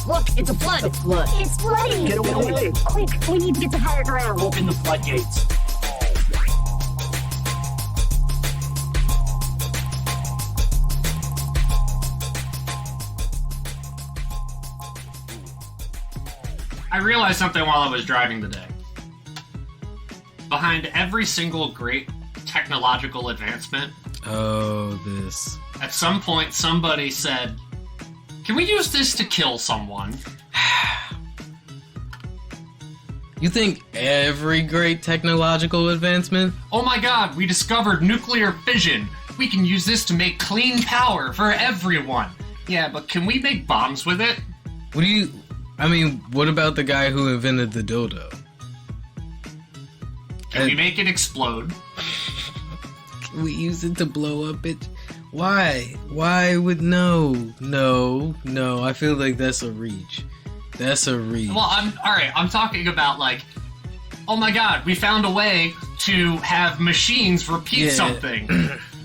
Look, it's a flood. It's a flood. It's flooding. Get away. Quick, we need to get to higher ground. Open the floodgates. I realized something while I was driving today. Behind every single great technological advancement, at some point somebody said, "Can we use this to kill someone?" You think every great technological advancement? Oh my god, we discovered nuclear fission. We can use this to make clean power for everyone. Yeah, but can we make bombs with it? What about the guy who invented the dildo? Can we make it explode? Can we use it to blow up it? Why? Why would no? I feel like that's a reach. Well, I'm talking about like, oh my god, we found a way to have machines repeat something.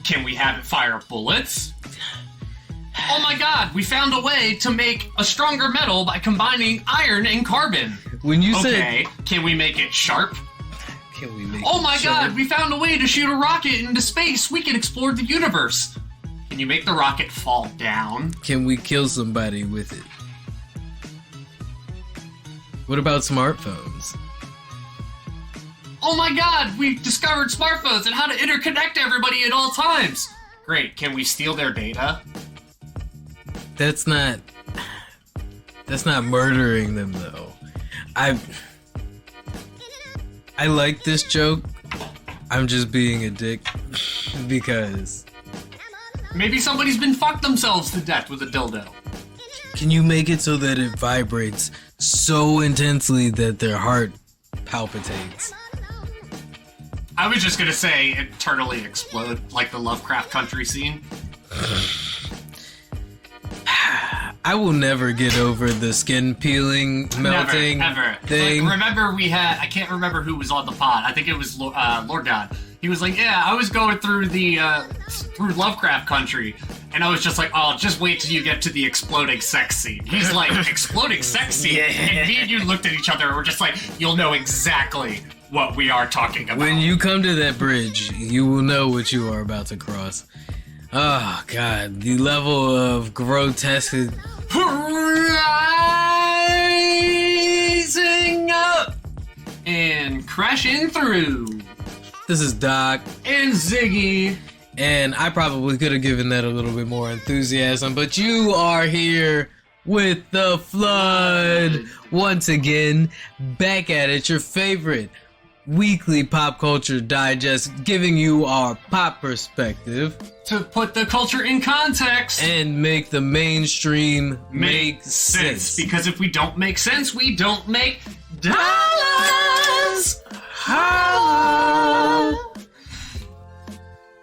Can we have it fire bullets? Oh my god, we found a way to make a stronger metal by combining iron and carbon. When you say, can we make it sharp? Can we make Oh my god, we found a way to shoot a rocket into space. We can explore the universe. Can you make the rocket fall down? Can we kill somebody with it? What about smartphones? Oh my god, we discovered smartphones and how to interconnect everybody at all times. Great, can we steal their data? That's not murdering them though. I like this joke. I'm just being a dick because maybe somebody's been fucked themselves to death with a dildo. Can you make it so that it vibrates so intensely that their heart palpitates? I was just gonna say internally explode like the Lovecraft Country scene. I will never get over the skin peeling, melting never. thing. Like, remember I can't remember who was on the pod. I think it was Lord God. He was like, yeah, I was going through through Lovecraft Country, and I was just like, oh, just wait till you get to the exploding sex scene. He's like, exploding sex scene? Yeah. And me and you looked at each other and we're just like, you'll know exactly what we are talking about. When you come to that bridge, you will know what you are about to cross. Oh, God. The level of grotesque... Rising up and crashing through. This is Doc. And Ziggy. And I probably could have given that a little bit more enthusiasm, but you are here with the flood. Once again, back at it, your favorite weekly pop culture digest, giving you our pop perspective. To put the culture in context. And make the mainstream make sense. Because if we don't make sense, we don't make dollars. Holla.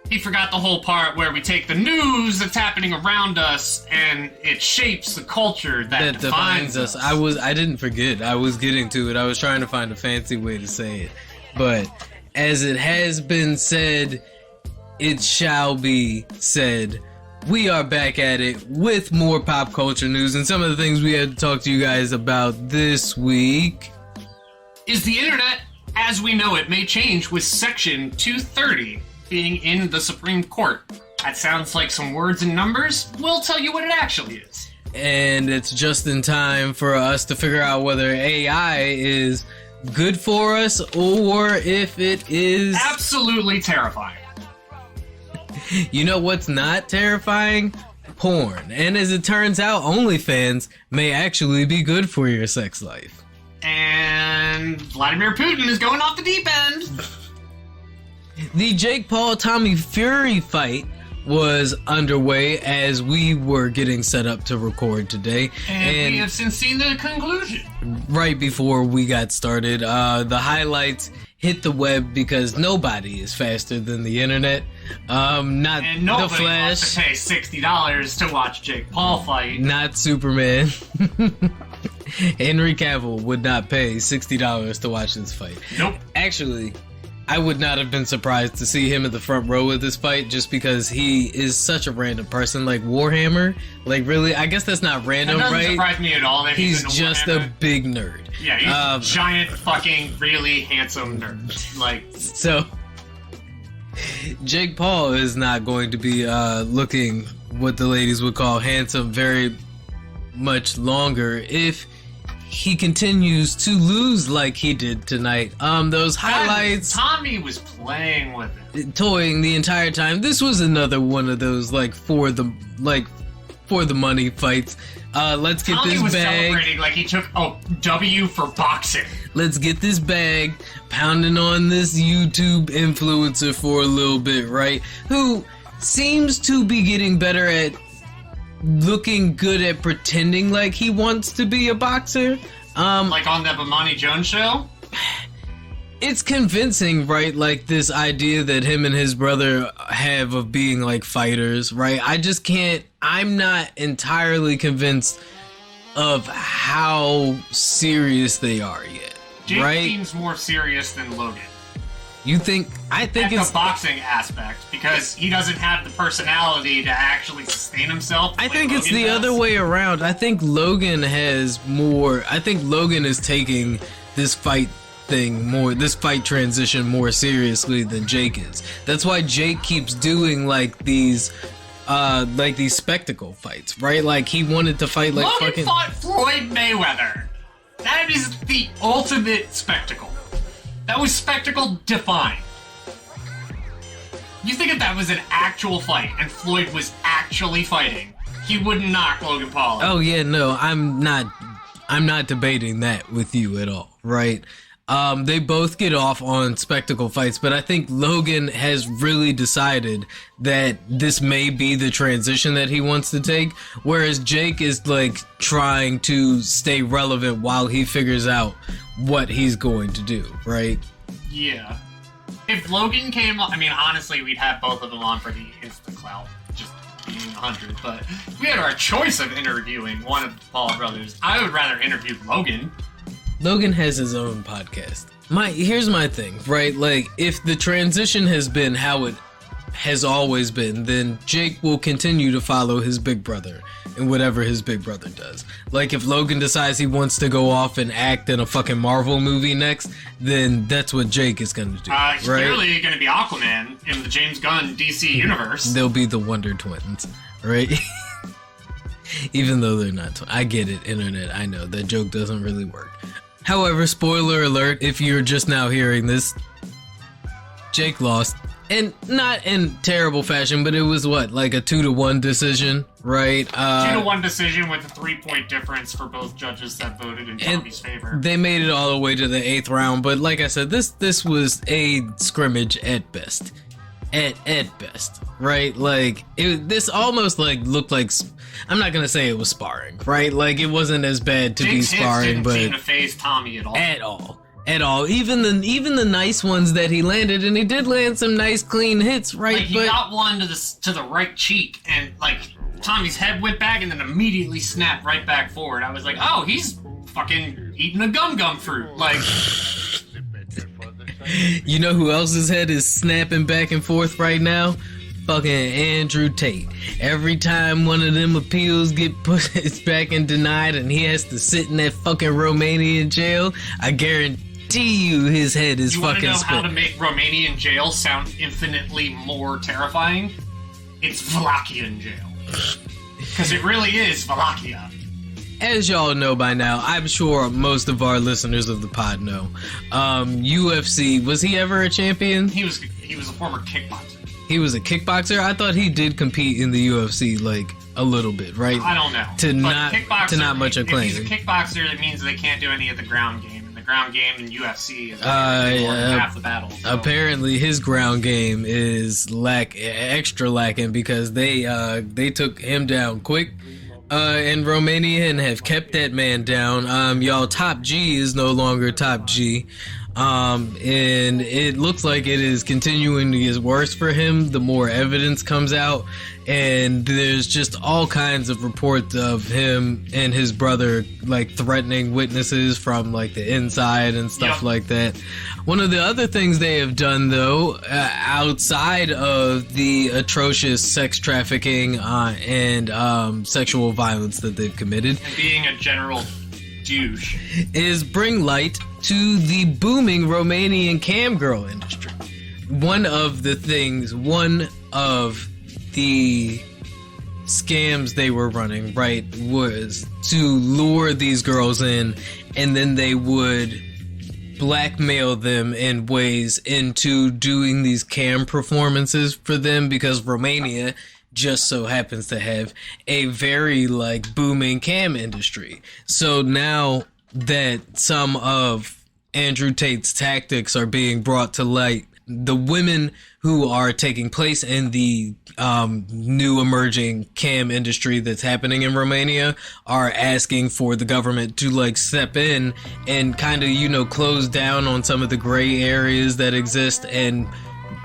He forgot the whole part where we take the news that's happening around us and it shapes the culture that defines us. I didn't forget. I was getting to it. I was trying to find a fancy way to say it. But as it has been said, it shall be said. We are back at it with more pop culture news, and some of the things we had to talk to you guys about this week is the internet as we know it may change with Section 230 being in the Supreme Court. That sounds like some words and numbers. We'll tell you what it actually is. And it's just in time for us to figure out whether AI is good for us or if it is absolutely terrifying. You know what's not terrifying? Porn. And as it turns out, OnlyFans may actually be good for your sex life. And Vladimir Putin is going off the deep end. The Jake Paul-Tommy Fury fight was underway as we were getting set up to record today. And we have since seen the conclusion. Right before we got started, the highlights hit the web because nobody is faster than the internet. Not and nobody the Flash. Wants to pay $60 to watch Jake Paul fight. Not Superman. Henry Cavill would not pay $60 to watch this fight. Nope. Actually, I would not have been surprised to see him at the front row of this fight, just because he is such a random person. Like Warhammer, like really, I guess that's not random, that doesn't right? surprise me at all that He's into just Warhammer. a big nerd. Yeah, he's a giant, fucking, really handsome nerd. Like, so Jake Paul is not going to be looking what the ladies would call handsome very much longer if he continues to lose like he did tonight. Those highlights, Tommy was playing with it, toying the entire time. This was another one of those for the money fights. Let's get Tommy this was bag. celebrating like he took a W for boxing. Let's get this bag, pounding on this YouTube influencer for a little bit, right? Who seems to be getting better at looking good at pretending like he wants to be a boxer. Like on the Bomani Jones show? It's convincing, right? Like this idea that him and his brother have of being like fighters, right? I'm not entirely convinced of how serious they are yet, Jake right? seems more serious than Logan. You think? I think At it's the boxing aspect, because he doesn't have the personality to actually sustain himself. I think it's the other way around. I think Logan has more. I think Logan is taking this fight transition more seriously than Jake is. That's why Jake keeps doing like these spectacle fights, right? Like he wanted to fight like Logan fought Floyd Mayweather. That is the ultimate spectacle. That was spectacle defined. You think if that was an actual fight and Floyd was actually fighting, he wouldn't knock Logan Paul out. Oh yeah, no, I'm not debating that with you at all, right? They both get off on spectacle fights, but I think Logan has really decided that this may be the transition that he wants to take, whereas Jake is like trying to stay relevant while he figures out what he's going to do, right? Yeah. If Logan came on, I mean, honestly, we'd have both of them on for the instant clout, just being 100, but if we had our choice of interviewing one of the Paul brothers, I would rather interview Logan. Logan has his own podcast. Here's my thing, right? Like, if the transition has been how it has always been, then Jake will continue to follow his big brother in whatever his big brother does. Like, if Logan decides he wants to go off and act in a fucking Marvel movie next, then that's what Jake is gonna do, He's right? clearly gonna be Aquaman in the James Gunn DC universe. They'll be the Wonder Twins, right? Even though they're not I get it, internet, I know, that joke doesn't really work. However, spoiler alert, if you're just now hearing this, Jake lost. And not in terrible fashion, but it was like a 2-1 decision, right? 2-1 decision with a 3-point difference for both judges that voted in Tommy's favor. They made it all the way to the 8th round, but like I said, this was a scrimmage at best. At best, right? Like, this almost like looked like, I'm not gonna say it was sparring, right? Like, it wasn't as bad to Jake's be sparring, hits but didn't seem to faze Tommy at all. At all. Even the nice ones that he landed, and he did land some nice clean hits, right? Like, he got one to the right cheek, and like Tommy's head went back, and then immediately snapped right back forward. I was like, oh, he's fucking eating a gum fruit, like. You know who else's head is snapping back and forth right now? Fucking Andrew Tate. Every time one of them appeals get pushed back and denied and he has to sit in that fucking Romanian jail, I guarantee you his head is fucking spinning. You wanna know how to make Romanian jail sound infinitely more terrifying? It's Vlachian jail. Because it really is Wallachia. As y'all know by now, I'm sure most of our listeners of the pod know, UFC, was he ever a champion? He was a former kickboxer. He was a kickboxer? I thought he did compete in the UFC, like, a little bit, right? I don't know. To not much acclaim. If he's a kickboxer, it means they can't do any of the ground game. And the ground game in UFC is more than half the battle. So. Apparently his ground game is extra lacking because they took him down quick. In Romania and have kept that man down. Y'all, Top G is no longer Top G. And it looks like it is continuing to get worse for him the more evidence comes out, and there's just all kinds of reports of him and his brother like threatening witnesses from like the inside and stuff like that. One of the other things they have done though, outside of the atrocious sex trafficking and sexual violence that they've committed, and being a general douche, is bring light to the booming Romanian cam girl industry. One of the scams they were running, right, was to lure these girls in, and then they would blackmail them in ways into doing these cam performances for them, because Romania just so happens to have a very like booming cam industry. So now that some of Andrew Tate's tactics are being brought to light, the women who are taking place in the new emerging cam industry that's happening in Romania are asking for the government to like step in and kind of, you know, close down on some of the gray areas that exist and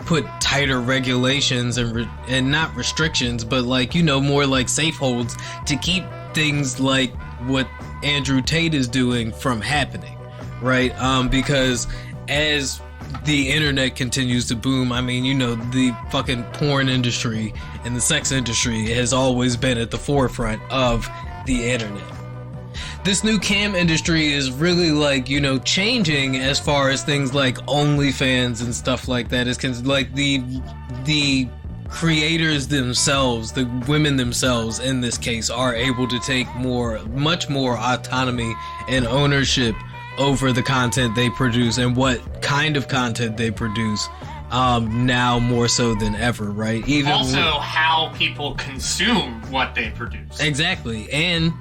put tighter regulations and not restrictions, but like, you know, more like safe holds to keep things like what Andrew Tate is doing from happening, right? Because as the internet continues to boom, I mean, you know, the fucking porn industry and the sex industry has always been at the forefront of the internet. This new cam industry is really like, you know, changing as far as things like OnlyFans and stuff like that is like the creators themselves, the women themselves in this case, are able to take much more autonomy and ownership over the content they produce and what kind of content they produce, now more so than ever, right? Even also how people consume what they produce. Exactly. And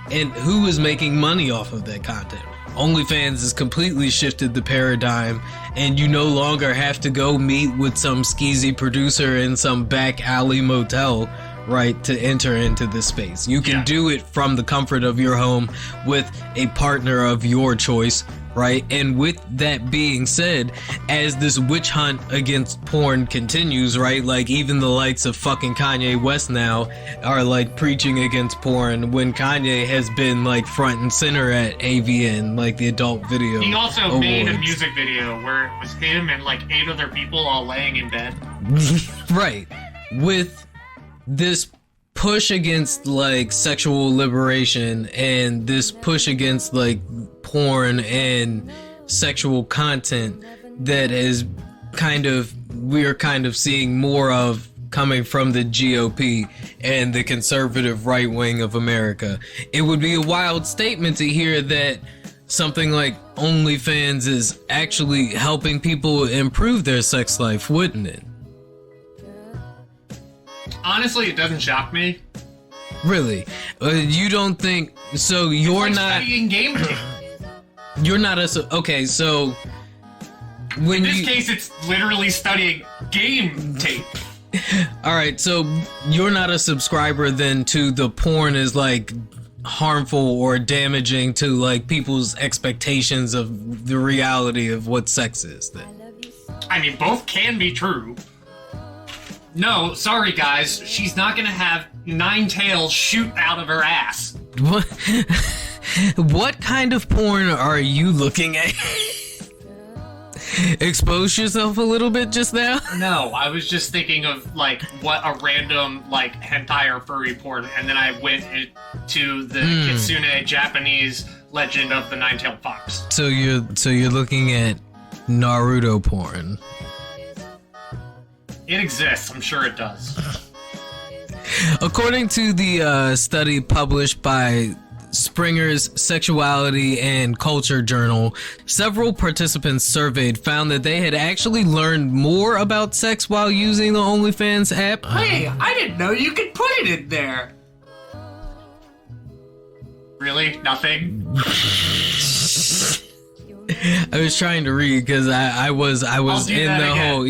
who is making money off of that content. OnlyFans has completely shifted the paradigm, and you no longer have to go meet with some skeezy producer in some back alley motel, right, to enter into this space. You can do it from the comfort of your home with a partner of your choice, right? And with that being said, as this witch hunt against porn continues, right, like even the likes of fucking Kanye West now are like preaching against porn when Kanye has been like front and center at AVN, like the Adult Video He also Awards. made a music video where it was him and like 8 other people all laying in bed. Right. With this push against like sexual liberation and this push against like porn and sexual content that is we're kind of seeing more of coming from the GOP and the conservative right wing of America. It would be a wild statement to hear that something like OnlyFans is actually helping people improve their sex life, wouldn't it? Honestly, it doesn't shock me. Really? You don't think so? You're it's like not studying game tape. You're not okay. So when in this case, it's literally studying game tape. All right, so you're not a subscriber then to the porn is like harmful or damaging to like people's expectations of the reality of what sex is then? I mean, both can be true. No, sorry guys, she's not gonna have 9 tails shoot out of her ass. What? What kind of porn are you looking at? Expose yourself a little bit just now? No, I was just thinking of like what a random like hentai or furry porn, and then I went to the Kitsune Japanese legend of the 9-tailed fox. So you're looking at Naruto porn. It exists, I'm sure it does. According to the study published by Springer's Sexuality and Culture Journal, several participants surveyed found that they had actually learned more about sex while using the OnlyFans app. Hey, I didn't know you could put it in there. Really? Nothing? I was trying to read because I was in the whole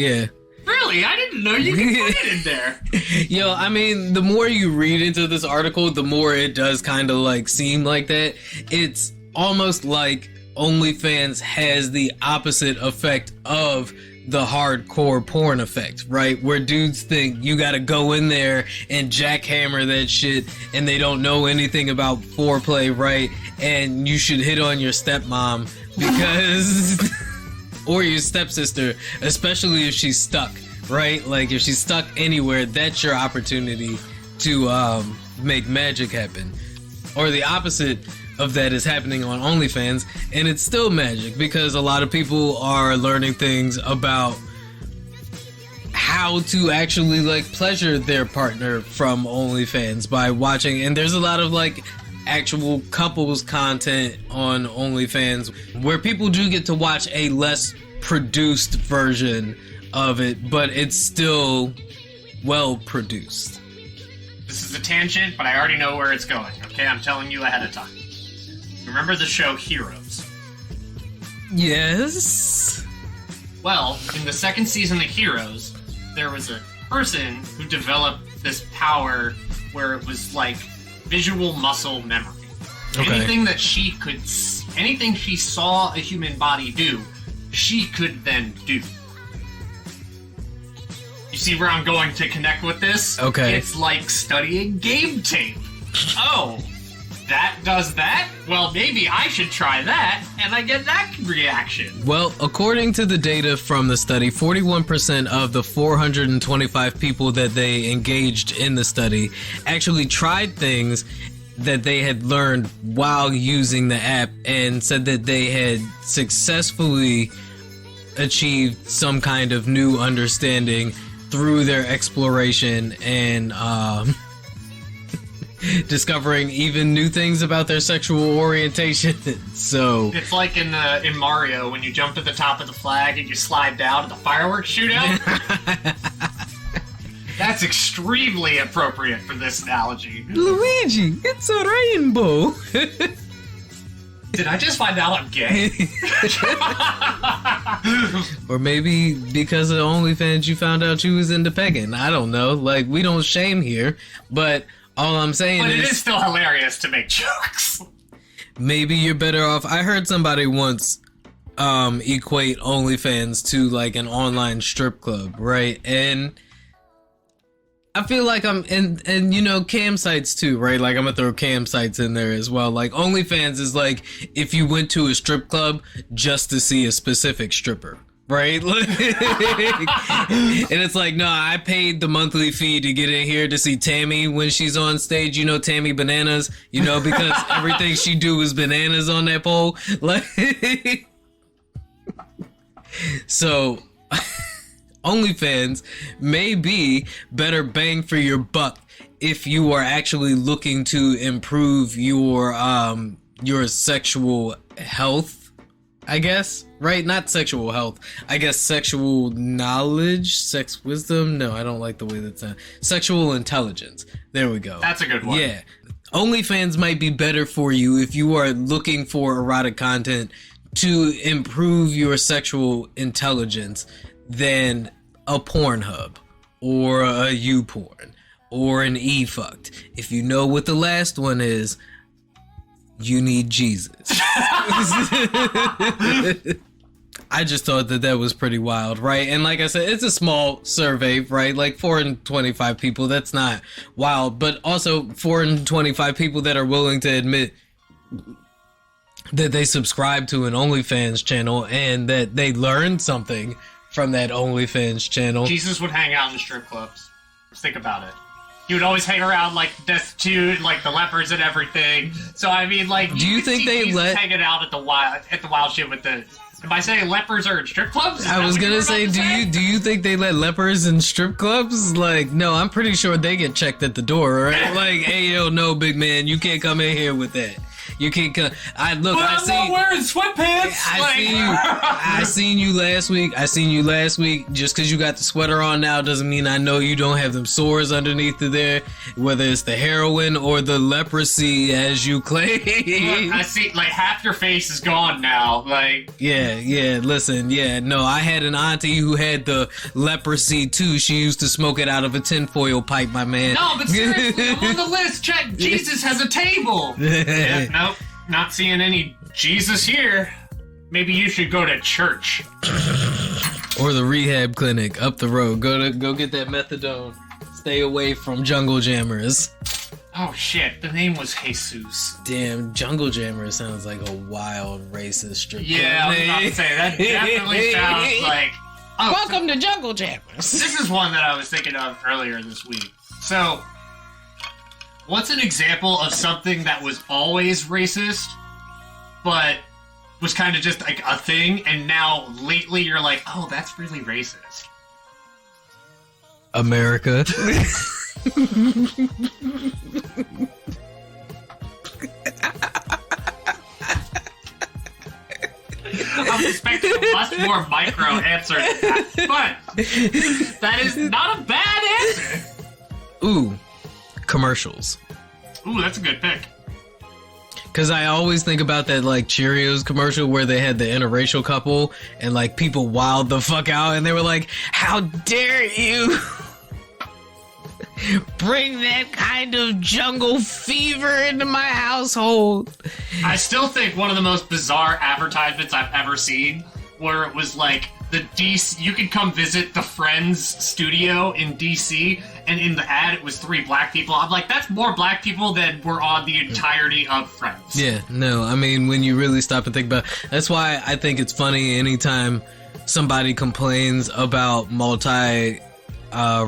Really? I didn't know you could put it in there. Yo, I mean, the more you read into this article, the more it does kind of like seem like that. It's almost like OnlyFans has the opposite effect of the hardcore porn effect, right? Where dudes think you gotta go in there and jackhammer that shit and they don't know anything about foreplay, right? And you should hit on your stepmom because or your stepsister, especially if she's stuck, right? Like if she's stuck anywhere, that's your opportunity to make magic happen. Or the opposite of that is happening on OnlyFans, and it's still magic because a lot of people are learning things about how to actually like pleasure their partner from OnlyFans by watching, and there's a lot of like actual couples content on OnlyFans where people do get to watch a less produced version of it, but it's still well produced. This is a tangent, but I already know where it's going, okay? I'm telling you ahead of time. Remember the show Heroes? Yes. Well, in the second season of Heroes, there was a person who developed this power where it was like visual muscle memory. Okay. Anything she saw a human body do, she could then do. You see where I'm going to connect with this? Okay. It's like studying game tape. Oh, that does that? Well, maybe I should try that, and I get that reaction. Well, according to the data from the study, 41% of the 425 people that they engaged in the study actually tried things that they had learned while using the app and said that they had successfully achieved some kind of new understanding through their exploration and discovering even new things about their sexual orientation. So it's like in Mario when you jump to the top of the flag and you slide down at the fireworks shootout. That's extremely appropriate for this analogy. Luigi, it's a rainbow. Did I just find out I'm gay? Or maybe because of OnlyFans you found out you was into pegging. I don't know. Like, we don't shame here, but all I'm saying but is... it is still hilarious to make jokes. Maybe you're better off... I heard somebody once equate OnlyFans to, like, an online strip club, right? And I feel like I'm... And you know, cam sites too, right? Like, I'm gonna throw cam sites in there as well. Like, OnlyFans is like if you went to a strip club just to see a specific stripper. Right? And it's like, no, I paid the monthly fee to get in here to see Tammy when she's on stage. You know, Tammy Bananas, you know, because everything she do is bananas on that pole. Like, so OnlyFans may be better bang for your buck if you are actually looking to improve your sexual health. I guess, right? Not sexual health. I guess sexual knowledge, sex wisdom. No, I don't like the way that sounds. Sexual intelligence. There we go. That's a good one. Yeah. OnlyFans might be better for you if you are looking for erotic content to improve your sexual intelligence than a Pornhub or a YouPorn or an eFucked. If you know what the last one is, you need Jesus. I just thought that was pretty wild, right? And like I said, it's a small survey, right? Like 425 people, that's not wild. But also 425 people that are willing to admit that they subscribe to an OnlyFans channel and that they learned something from that OnlyFans channel. Jesus would hang out in the strip clubs. Just think about it. He would always hang around like destitute, like the lepers and everything. So I mean, like, do you think they let hanging out at the wild shit with the? Am I saying lepers are in strip clubs? I was gonna say, do you think they let lepers in strip clubs? Like, no, I'm pretty sure they get checked at the door, right? Like, hey, yo, no, big man, you can't come in here with that. You can't come. I'm not wearing sweatpants. I seen you last week. Just because you got the sweater on now doesn't mean I know you don't have them sores underneath of there. Whether it's the heroin or the leprosy, as you claim. I see. Like half your face is gone now. Like yeah. Listen, no. I had an auntie who had the leprosy too. She used to smoke it out of a tinfoil pipe, my man. No, but seriously, I'm on the list. Check. Jesus has a table. Yeah, nope, not seeing any Jesus here. Maybe you should go to church. Or the rehab clinic up the road. Go get that methadone. Stay away from jungle jammers. Oh shit, the name was Jesus. Damn, jungle jammer sounds like a wild racist strip club. Yeah, I was about to say, that definitely sounds like... Oh, welcome to jungle jammers. This is one that I was thinking of earlier this week. So, what's an example of something that was always racist, but was kind of just like a thing, and now lately you're like, oh, that's really racist? America. I'm expecting a much more micro answer than that, but that is not a bad answer. Ooh, commercials. Ooh, that's a good pick. Because I always think about that, like, Cheerios commercial where they had the interracial couple and, like, people wilded the fuck out and they were like, how dare you bring that kind of jungle fever into my household? I still think one of the most bizarre advertisements I've ever seen, where it was like, the DC, you could come visit the Friends studio in DC, and in the ad it was 3 black people. I'm like, that's more black people than were on the entirety of Friends. Yeah, no, I mean, when you really stop and think about it, that's why I think it's funny anytime somebody complains about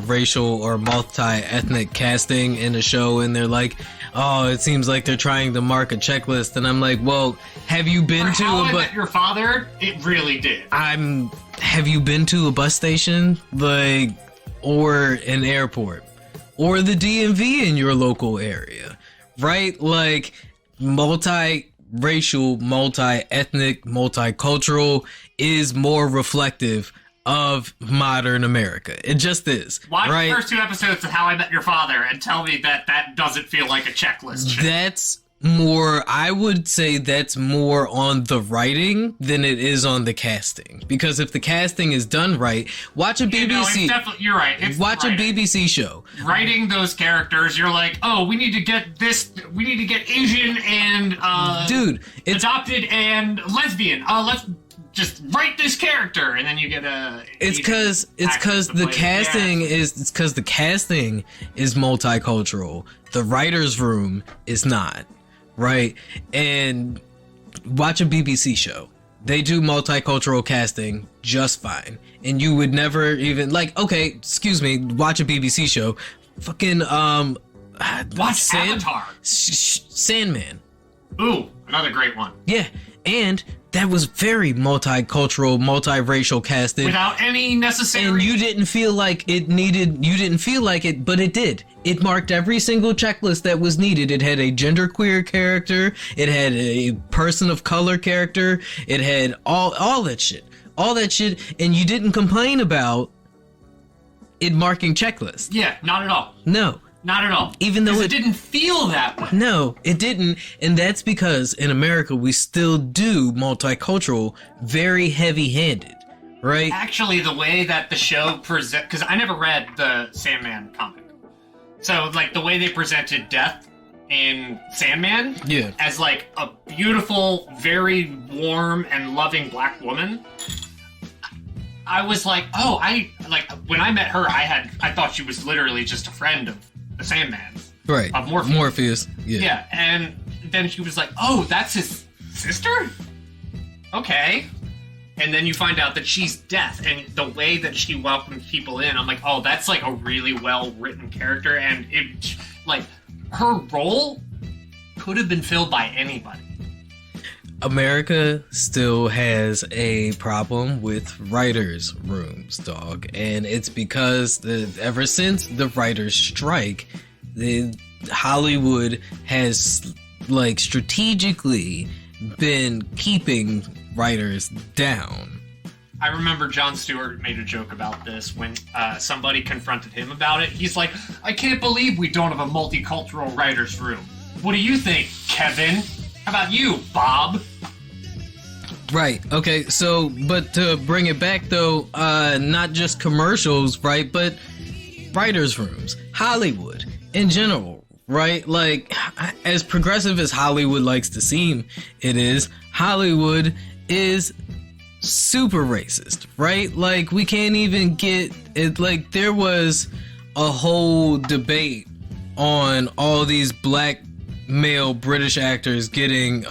racial or multi-ethnic casting in a show and they're like, oh, it seems like they're trying to mark a checklist, and I'm like, well, have you been to How I Met Your Father? It really did. Have you been to a bus station, like, or an airport, or the DMV in your local area, right? Like, multi-racial, multi-ethnic, multicultural is more reflective of modern America. It just is. Watch right? the first 2 episodes of How I Met Your Father and tell me that that doesn't feel like a checklist. That's more, I would say that's more on the writing than it is on the casting. Because if the casting is done right, watch a BBC. No, it's definitely, you're right. It's watch a BBC show. Writing those characters, you're like, oh, we need to get this, we need to get Asian and dude, it's adopted and lesbian. Let's just write this character, and then you get a. It's because the casting is multicultural. The writer's room is not, right? And watch a BBC show. They do multicultural casting just fine, and you would never even like. Okay, excuse me. Watch a BBC show. Fucking watch Avatar. Sandman. Ooh, another great one. Yeah, and that was very multicultural, multiracial casting. Without any necessary... And you didn't feel like it needed... You didn't feel like it, but it did. It marked every single checklist that was needed. It had a genderqueer character. It had a person of color character. It had all that shit. All that shit. And you didn't complain about it marking checklists. Yeah, not at all. No. Not at all. Even though it didn't feel that way. No, it didn't. And that's because in America, we still do multicultural very heavy-handed, right? Actually, the way that the show present, because I never read the Sandman comic. So, like, the way they presented death in Sandman as, like, a beautiful, very warm and loving black woman, I was like, oh, when I met her, I thought she was literally just a friend of the Sandman. Right. Of Morpheus. Morpheus. Yeah. Yeah, and then she was like, oh, that's his sister? Okay. And then you find out that she's Death, and the way that she welcomes people in, I'm like, oh, that's like a really well-written character, and it, like, her role could have been filled by anybody. America still has a problem with writers' rooms, dog. And it's because ever since the writers' strike, Hollywood has, like, strategically been keeping writers down. I remember Jon Stewart made a joke about this when somebody confronted him about it. He's like, I can't believe we don't have a multicultural writers' room. What do you think, Kevin? How about you, Bob? Right. Okay. So, but to bring it back though, not just commercials, right? But writers' rooms, Hollywood in general, right? Like, as progressive as Hollywood likes to seem, it is. Hollywood is super racist, right? Like, we can't even get it. Like, there was a whole debate on all these black male British actors getting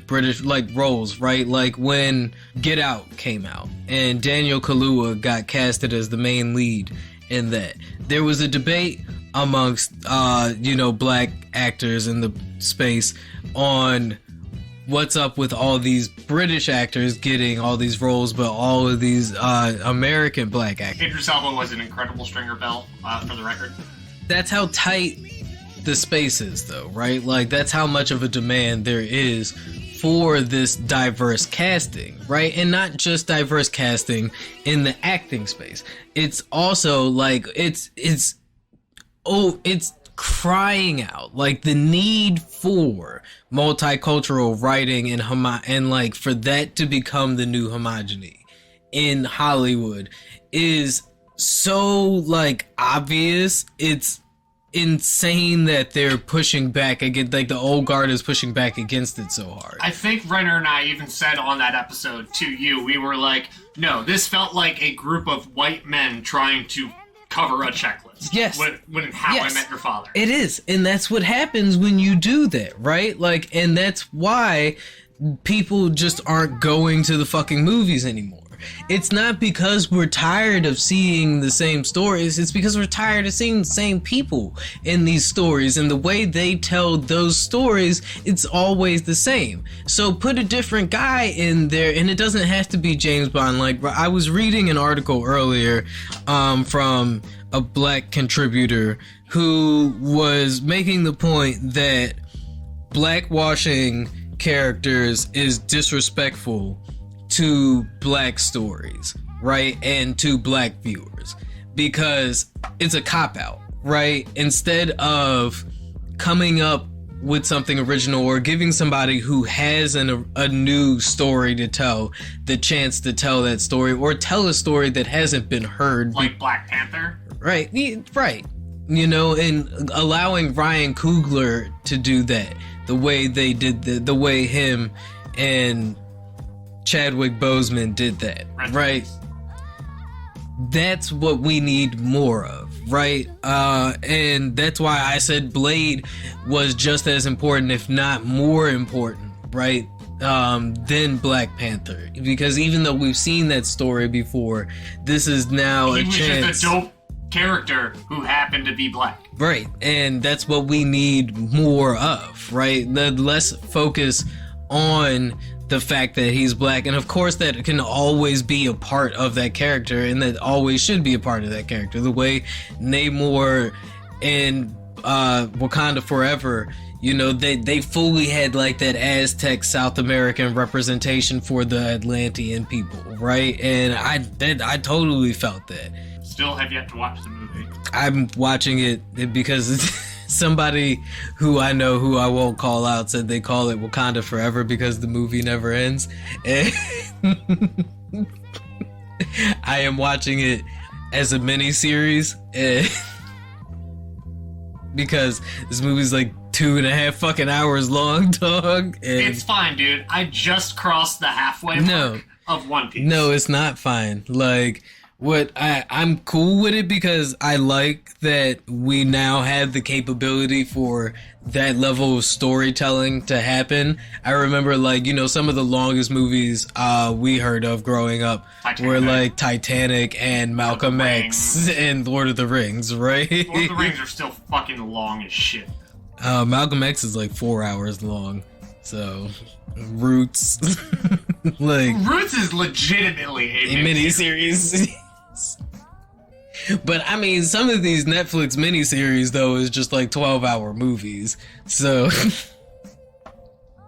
British like roles, right? Like when Get Out came out and Daniel Kaluuya got casted as the main lead in that, there was a debate amongst black actors in the space on what's up with all these British actors getting all these roles, but all of these American black actors. Idris Elba was an incredible stringer bell, for the record. That's how tight the space is, though, right? Like, that's how much of a demand there is for this diverse casting, right? And not just diverse casting in the acting space. It's also like it's crying out, like, the need for multicultural writing and like for that to become the new homogeny in Hollywood is so like obvious. It's insane that they're pushing back against, like, the old guard is pushing back against it so hard. I think Renner and I even said on that episode to you, we were like, no, this felt like a group of white men trying to cover a checklist. Yes. When How I Met Your Father. It is. And that's what happens when you do that, right? Like, and that's why people just aren't going to the fucking movies anymore. It's not because we're tired of seeing the same stories. It's because we're tired of seeing the same people in these stories. And the way they tell those stories, it's always the same. So put a different guy in there, and it doesn't have to be James Bond. Like, I was reading an article earlier from a black contributor who was making the point that blackwashing characters is disrespectful to black stories, right? And to black viewers, because it's a cop-out, right? Instead of coming up with something original or giving somebody who has a new story to tell the chance to tell that story, or tell a story that hasn't been heard. Like Black Panther? Right, right. You know, and allowing Ryan Coogler to do that, the way they did the way him and Chadwick Boseman did that, right? That's what we need more of, right? And that's why I said Blade was just as important, if not more important, right? Than Black Panther, because even though we've seen that story before, this is now a chance. He was just a dope character who happened to be black, right? And that's what we need more of, right? The less focus on the fact that he's black, and of course that can always be a part of that character, and that always should be a part of that character. The way Namor and Wakanda Forever, you know, they fully had like that Aztec South American representation for the Atlantean people, right? And I totally felt that. Still have yet to watch the movie. I'm watching it because somebody who I know, who I won't call out, said they call it Wakanda Forever because the movie never ends. And I am watching it as a mini-series because this movie's like 2.5 fucking hours long, dog. And it's fine, dude. I just crossed the halfway mark of One Piece. No, it's not fine. Like, I'm cool with it because I like that we now have the capability for that level of storytelling to happen. I remember, like, you know, some of the longest movies we heard of growing up were like Titanic and Malcolm X and Lord of the Rings, right? Lord of the Rings are still fucking long as shit. Malcolm X is like 4 hours long, so Roots, like Roots is legitimately a miniseries. But I mean, some of these Netflix miniseries though is just like 12-hour movies. So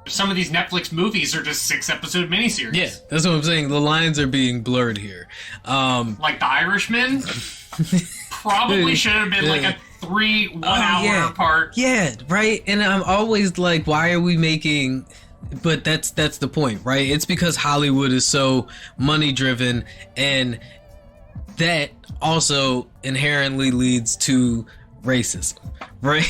some of these Netflix movies are just 6-episode miniseries. Yeah, that's what I'm saying. The lines are being blurred here. Like The Irishman probably should have been like a 1 hour part. Yeah, right. And I'm always like, why are we making? But that's the point, right? It's because Hollywood is so money driven, and that also inherently leads to racism, right?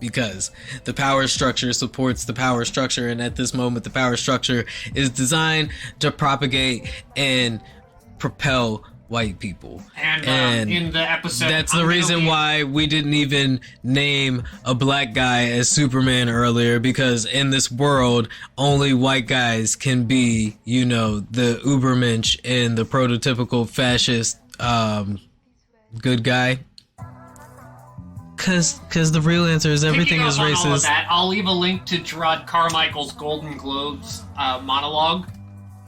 because the power structure supports the power structure, and at this moment the power structure is designed to propagate and propel white people. And in the episode, that's the reason why we didn't even name a black guy as Superman earlier, because in this world only white guys can be, you know, the Ubermensch and the prototypical fascist good guy. Cause the real answer is everything is racist. All of that, I'll leave a link to Gerard Carmichael's Golden Globes monologue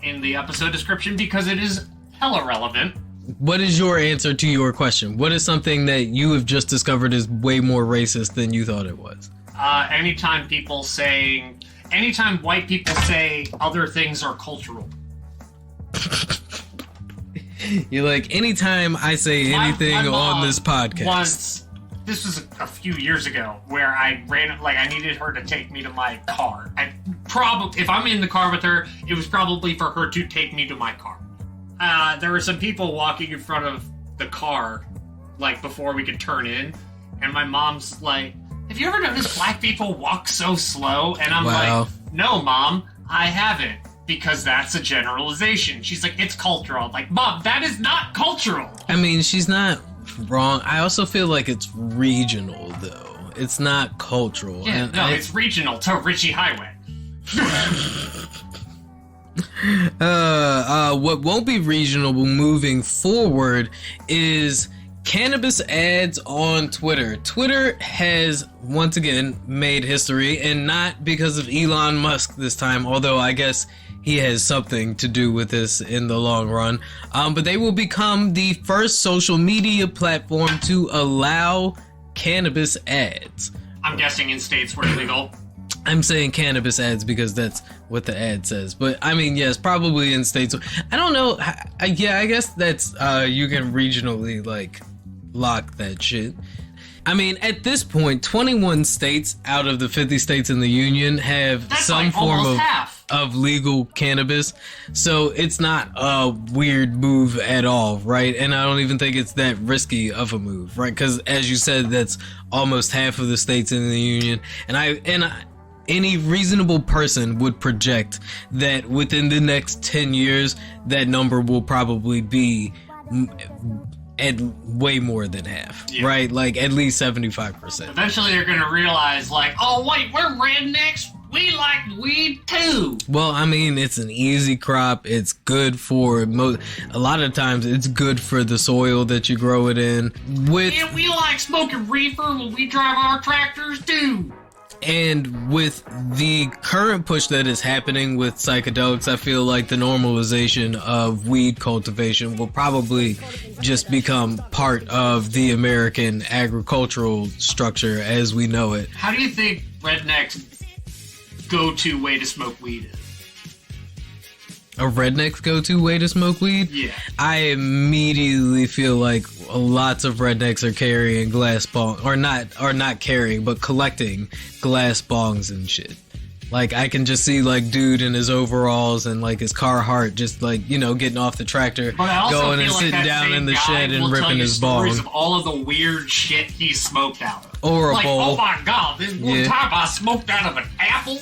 in the episode description, because it is hella relevant. What is your answer to your question? What is something that you have just discovered is way more racist than you thought it was? Anytime white people say other things are cultural. You're like, anytime I say anything on this podcast. Once, this was a few years ago, where I needed her to take me to my car. If I'm in the car with her, it was probably for her to take me to my car. There were some people walking in front of the car, like, before we could turn in, and my mom's like, have you ever noticed black people walk so slow? And I'm like, no, Mom, I haven't, because that's a generalization. She's like, it's cultural. I'm like, Mom, that is not cultural. I mean, she's not wrong. I also feel like it's regional, though. It's not cultural. Yeah, it's regional to Ritchie Highway. What won't be regional moving forward is cannabis ads on Twitter. Twitter has once again made history, and not because of Elon Musk this time, although I guess he has something to do with this in the long run. But they will become the first social media platform to allow cannabis ads. I'm guessing in states where it's legal. I'm saying cannabis ads because that's what the ad says. But, I mean, yes, probably in states. I don't know. Yeah, I guess that's, you can regionally, like, lock that shit. I mean, at this point, 21 states out of the 50 states in the union have some form of legal cannabis. So it's not a weird move at all, right? And I don't even think it's that risky of a move, right? Because, as you said, that's almost half of the states in the union. Any reasonable person would project that within the next 10 years, that number will probably be at way more than half, right? Like at least 75%. Eventually they're going to realize, like, oh, wait, we're rednecks. We like weed too. Well, I mean, it's an easy crop. It's good for a lot of times it's good for the soil that you grow it in. And we like smoking reefer when we drive our tractors too. And with the current push that is happening with psychedelics, I feel like the normalization of weed cultivation will probably just become part of the American agricultural structure as we know it. How do you think rednecks' go-to way to smoke weed is? A redneck's go-to way to smoke weed? Yeah. I immediately feel like lots of rednecks are carrying glass bongs, or not carrying, but collecting glass bongs and shit. Like, I can just see, like, dude in his overalls and, like, his Carhartt just, like, you know, getting off the tractor, going and sitting down in the shed and ripping his bong. Of all of the weird shit he smoked out of. Or a like, bowl. Oh my god, this one time I smoked out of an apple.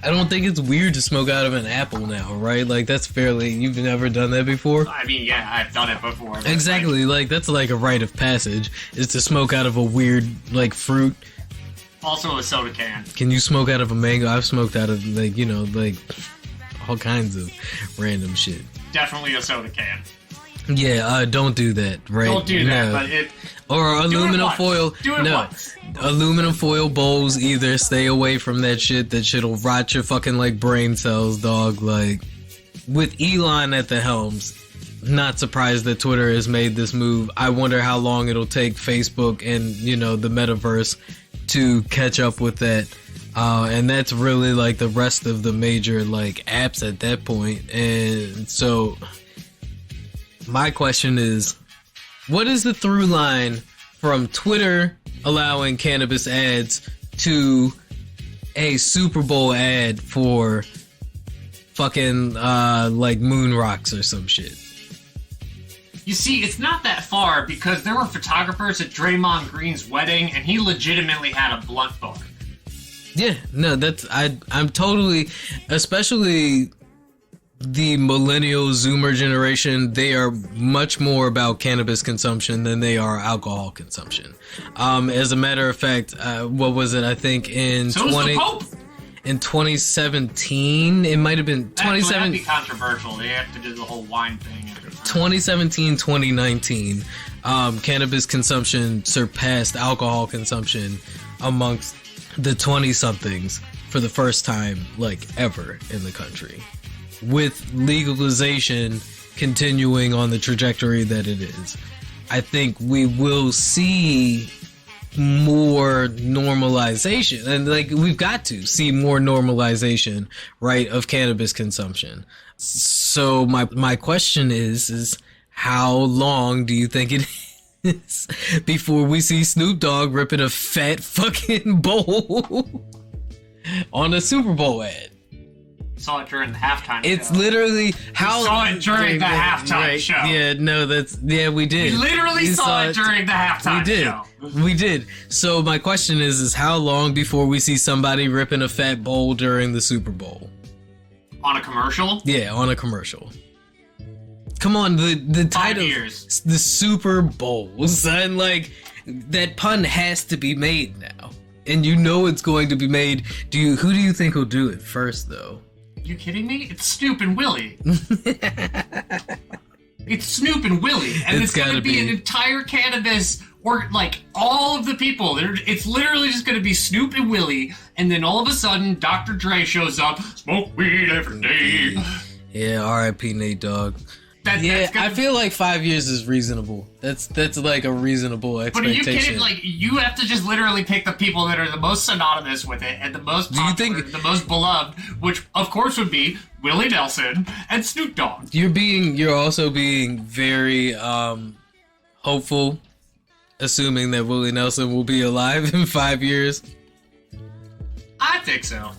I don't think it's weird to smoke out of an apple now, right? Like, that's fairly... You've never done that before? I mean, yeah, I've done it before. Exactly, like, that's like a rite of passage, is to smoke out of a weird, like, fruit. Also a soda can. Can you smoke out of a mango? I've smoked out of, like, you know, like, all kinds of random shit. Definitely a soda can. Yeah, don't do that, right? Don't do that, but it... Or aluminum foil. Do it once. Aluminum foil bowls, either. Stay away from that shit. That shit'll rot your fucking, like, brain cells, dog. Like, with Elon at the helms, not surprised that Twitter has made this move. I wonder how long it'll take Facebook and, you know, the metaverse to catch up with that. And that's really, like, the rest of the major, like, apps at that point. And so, my question is, what is the through line from Twitter allowing cannabis ads to a Super Bowl ad for fucking like moon rocks or some shit? You see, it's not that far because there were photographers at Draymond Green's wedding, and he legitimately had a blunt book. Yeah, no, I'm totally, especially the millennial Zoomer generation, they are much more about cannabis consumption than they are alcohol consumption. As a matter of fact, what was it? I think in 2017, it might have been 2017. That'd be controversial. They have to do the whole wine thing. 2017, 2019, cannabis consumption surpassed alcohol consumption amongst the 20-somethings for the first time, like, ever in the country. With legalization continuing on the trajectory that it is, I think we will see more normalization, and like we've got to see more normalization, right, of cannabis consumption. So my question is how long do you think it is before we see Snoop Dogg ripping a fat fucking bowl on a Super Bowl ad? Saw it during the halftime it's show. Literally how saw it during the halftime show. Yeah, no, we did. We literally saw it during the halftime show. We did. So my question is how long before we see somebody ripping a fat bowl during the Super Bowl? On a commercial? Yeah, on a commercial. Come on, the title, the Super Bowl, son. Like, that pun has to be made now, and you know it's going to be made. Who do you think will do it first, though? You kidding me? It's Snoop and Willie. It's Snoop and Willie, and it's going to be an entire cannabis, or like all of the people. It's literally just going to be Snoop and Willie, and then all of a sudden, Dr. Dre shows up. Smoke weed every day. Yeah, R.I.P. Nate Dogg. I feel like 5 years is reasonable. That's like a reasonable expectation. But are you kidding? Like, you have to just literally pick the people that are the most synonymous with it and the most popular, the most beloved, which of course would be Willie Nelson and Snoop Dogg. You're also being very hopeful, assuming that Willie Nelson will be alive in 5 years. I think so.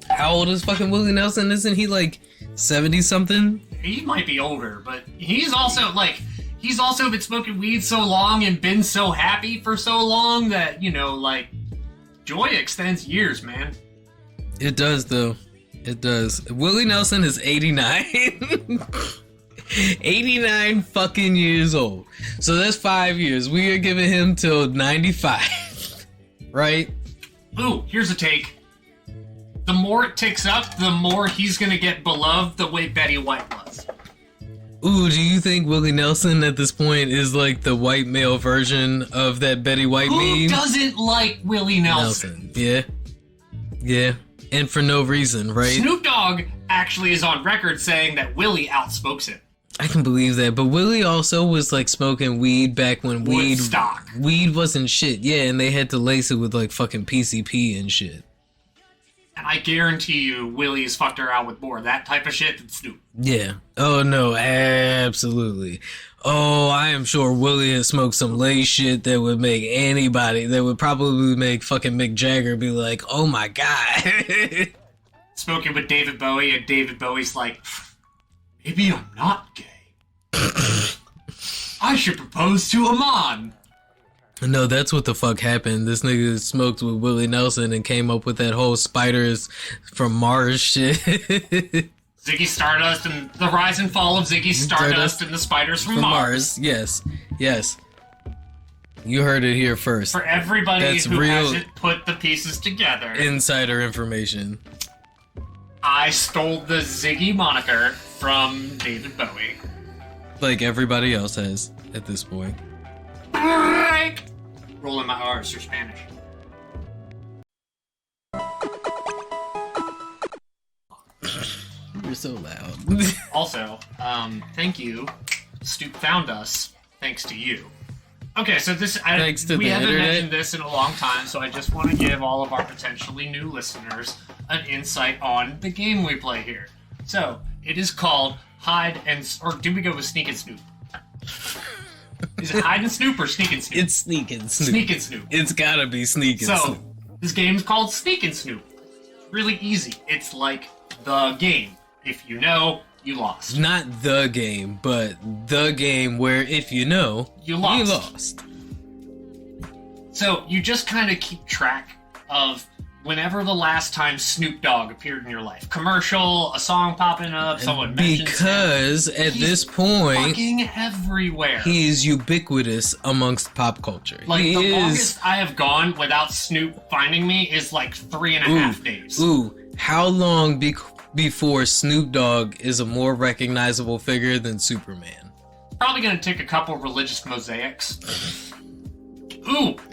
How old is fucking Willie Nelson? Isn't he like 70 something? He might be older, but he's also been smoking weed so long and been so happy for so long that, you know, like, joy extends years, man. It does, though. It does. Willie Nelson is 89. 89 fucking years old. So that's 5 years. We are giving him till 95. Right? Ooh, here's a take. The more it ticks up, the more he's gonna get beloved the way Betty White was. Ooh, do you think Willie Nelson at this point is like the white male version of that Betty White meme? Who doesn't like Willie Nelson? Yeah. Yeah. And for no reason, right? Snoop Dogg actually is on record saying that Willie outsmokes him. I can believe that, but Willie also was like smoking weed back when weed wasn't shit. Yeah, and they had to lace it with like fucking PCP and shit. And I guarantee you, Willie's fucked around with more of that type of shit than Snoop. Yeah. Oh, no, absolutely. Oh, I am sure Willie has smoked some lay shit that would make anybody, that would probably make fucking Mick Jagger be like, oh my God. Smoking with David Bowie, and David Bowie's like, maybe I'm not gay. I should propose to Aman. No, that's what the fuck happened. This nigga smoked with Willie Nelson and came up with that whole spiders from Mars shit. Ziggy Stardust and the rise and fall of Ziggy Stardust and the spiders from Mars. Yes, yes. You heard it here first. For everybody who hasn't put the pieces together. Insider information. I stole the Ziggy moniker from David Bowie. Like everybody else has at this point. Rolling my R's for Spanish. You're so loud. Also, thank you. Stoop found us thanks to you. Okay, so we haven't mentioned this in a long time, so I just want to give all of our potentially new listeners an insight on the game we play here. So, it is called or did we go with Sneak and Snoop? Is it Hide and Snoop or Sneak and Snoop? It's Sneak and Snoop. Sneak and Snoop. It's gotta be Sneak and Snoop. So, this game's called Sneak and Snoop. Really easy. It's like the game. If you know, You lost. Not the game, but the game where if you know, you lost. You lost. So you just kind of keep track of whenever the last time Snoop Dogg appeared in your life. Commercial, a song popping up, someone mentions because him. At this point, fucking everywhere. He's ubiquitous amongst pop culture. Like, the longest I have gone without Snoop finding me is like 3.5 days. How long before Snoop Dogg is a more recognizable figure than Superman? Probably gonna take a couple religious mosaics.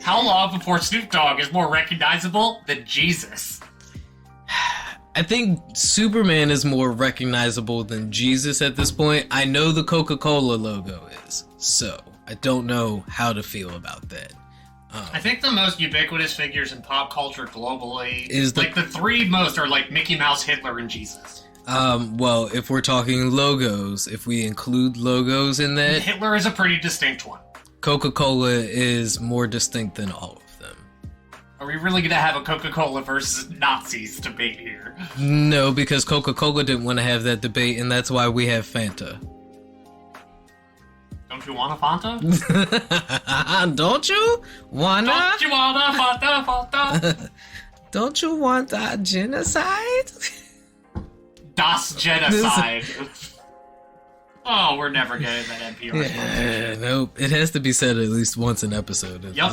How long before Snoop Dogg is more recognizable than Jesus? I think Superman is more recognizable than Jesus at this point. I know the Coca-Cola logo is, so I don't know how to feel about that. I think the most ubiquitous figures in pop culture globally is the 3 most are like Mickey Mouse, Hitler, and Jesus. Well, if we're talking logos, if we include logos in that, Hitler is a pretty distinct one. Coca-Cola is more distinct than all of them. Are we really going to have a Coca-Cola versus Nazis debate here? No, because Coca-Cola didn't want to have that debate, and that's why we have Fanta. Don't you want a Fanta? Don't you wanna? Don't you want a Fanta? Don't you want a genocide? Das Genocide. Oh, we're never getting that NPR. Yeah, nope. It has to be said at least once an episode. Yep.